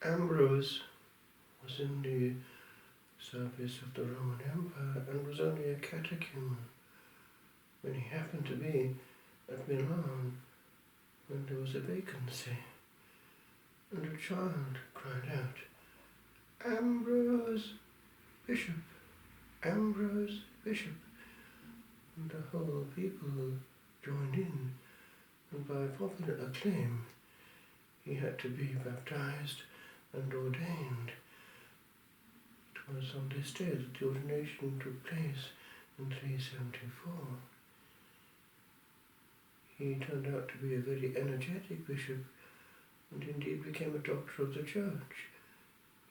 Ambrose was in the service of the Roman Empire and was only a catechumen when he happened to be at Milan when there was a vacancy, and a child cried out, "Ambrose, Bishop! Ambrose, Bishop!" And the whole people joined in, and by popular acclaim he had to be baptized and ordained. It was on this day that the ordination took place in 374. He turned out to be a very energetic bishop and indeed became a doctor of the church.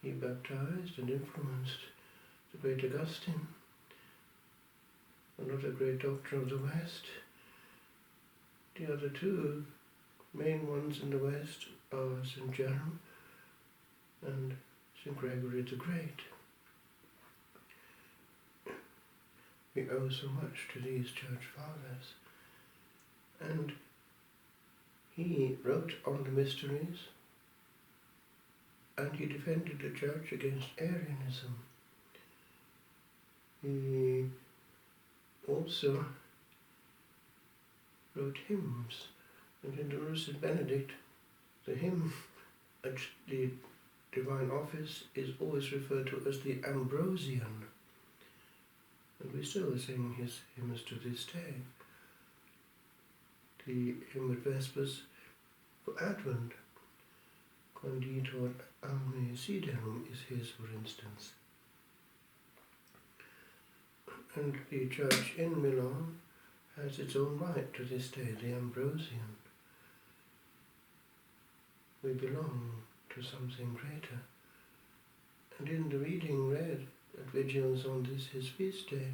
He baptized and influenced the great Augustine, another great doctor of the West. The other two main ones in the West are St. Jerome and St. Gregory the Great. We owe so much to these church fathers. And he wrote on the mysteries, and he defended the church against Arianism. He also wrote hymns, and in the Rue St. Benedict, the hymn at the Divine Office is always referred to as the Ambrosian, and we still sing his hymns to this day. The hymn at Vespers for Advent, Conditor Alme Siderum, is his, for instance. And the church in Milan has its own right to this day, the Ambrosian. We belong to something greater. And in the reading read at Vigils on this his feast day,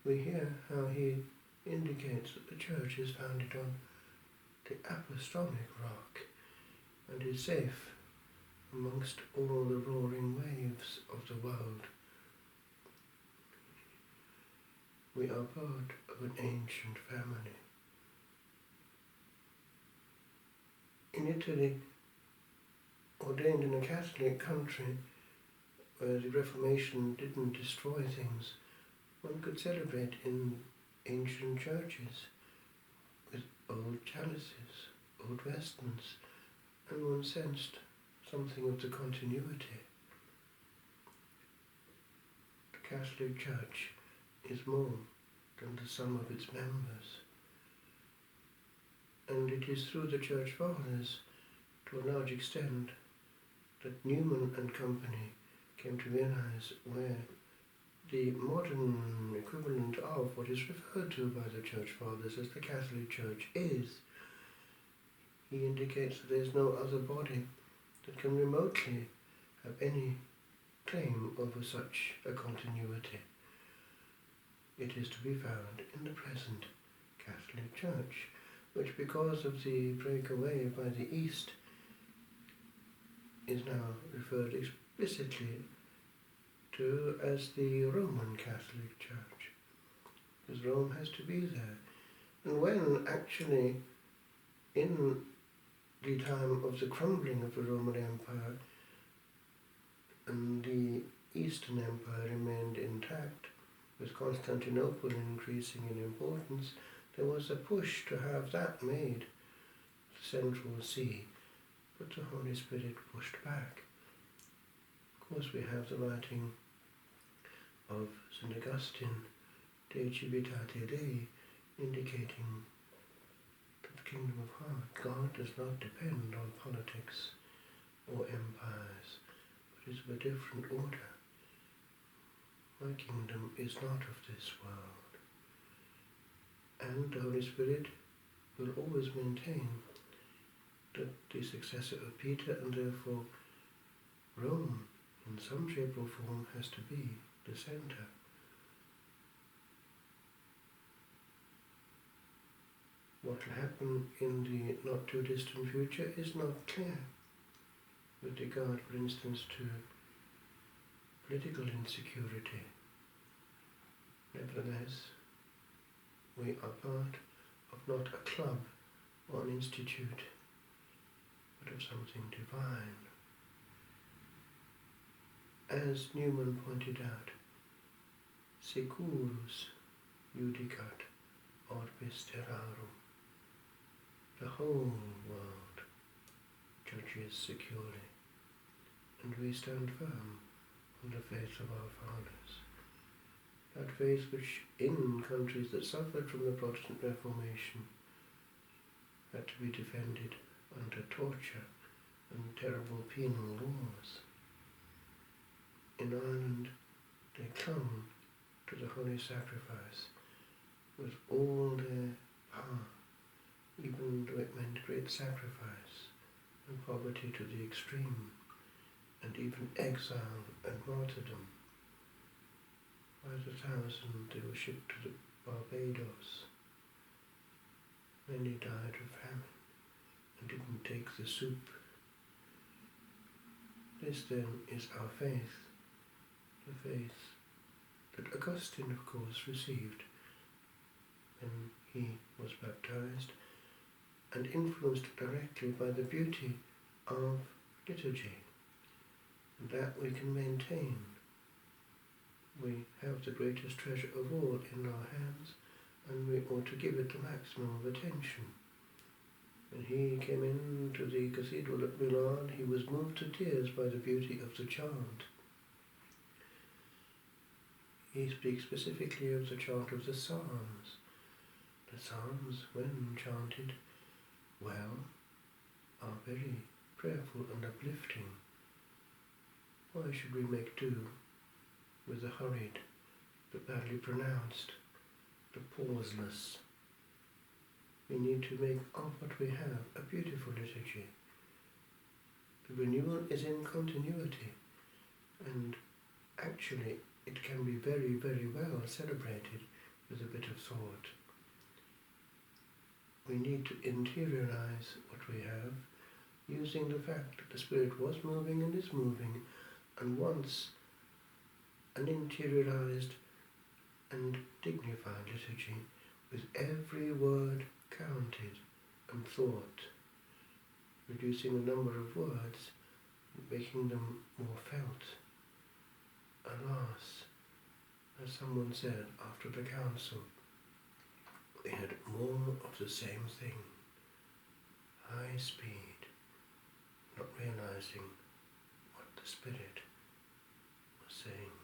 we hear how he indicates that the church is founded on the apostolic rock and is safe amongst all the roaring waves of the world. We are part of an ancient family. In Italy, ordained in a Catholic country where the Reformation didn't destroy things, one could celebrate in ancient churches with old chalices, old vestments, and one sensed something of the continuity. The Catholic Church is more than the sum of its members, and it is through the Church Fathers, to a large extent, that Newman and Company came to realize where the modern equivalent of what is referred to by the Church Fathers as the Catholic Church is. He indicates that there is no other body that can remotely have any claim over such a continuity. It is to be found in the present Catholic Church, which, because of the breakaway by the East, is now referred explicitly to as the Roman Catholic Church, because Rome has to be there. And when actually, in the time of the crumbling of the Roman Empire, and the Eastern Empire remained intact, with Constantinople increasing in importance, there was a push to have that made the central see, but the Holy Spirit pushed back. Of course, we have the writing of St. Augustine, De Civitate Dei, indicating that the kingdom of God does not depend on politics or empires, but is of a different order. My kingdom is not of this world. And the Holy Spirit will always maintain that the successor of Peter, and therefore Rome, in some shape or form, has to be the center. What will happen in the not too distant future is not clear, with regard, for instance, to political insecurity. Nevertheless, we are part of not a club or an institute, but of something divine. as Newman pointed out, securus judicat orbis terrarum. The whole world judges securely, and we stand firm on the faith of our fathers. That faith which, in countries that suffered from the Protestant Reformation, had to be defended under torture and terrible penal laws. In Ireland, they clung to the Holy Sacrifice with all their power, even though it meant great sacrifice and poverty to the extreme, and even exile and martyrdom. By the thousand they were shipped to the Barbados. Many died of famine and didn't take the soup. This then is our faith, the faith that Augustine, of course, received when he was baptized, and influenced directly by the beauty of liturgy, and that we can maintain. We have the greatest treasure of all in our hands, and we ought to give it the maximum of attention. When he came into the cathedral at Milan, he was moved to tears by the beauty of the chant. He speaks specifically of the chant of the Psalms. The Psalms, when chanted well, are very prayerful and uplifting. Why should we make do with the hurried, the badly pronounced, the pauseless? We need to make of what we have a beautiful liturgy. The renewal is in continuity, and actually it can be very, very well celebrated with a bit of thought. We need to interiorize what we have, using the fact that the Spirit was moving and is moving, and wants an interiorized and dignified liturgy with every word counted and thought, reducing the number of words, making them more felt. Alas, as someone said after the council, we had more of the same thing, high speed, not realizing what the Spirit was saying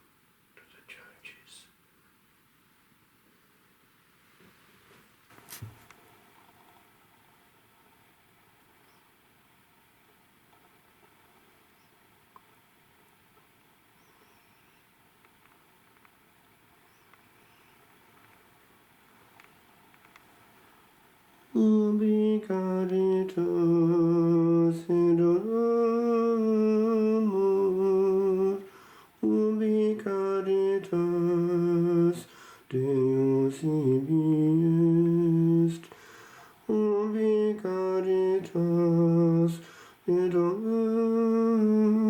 to the churches. Ubi caritas et amor, ubi caritas Deus ibi est, ubi caritas et amor.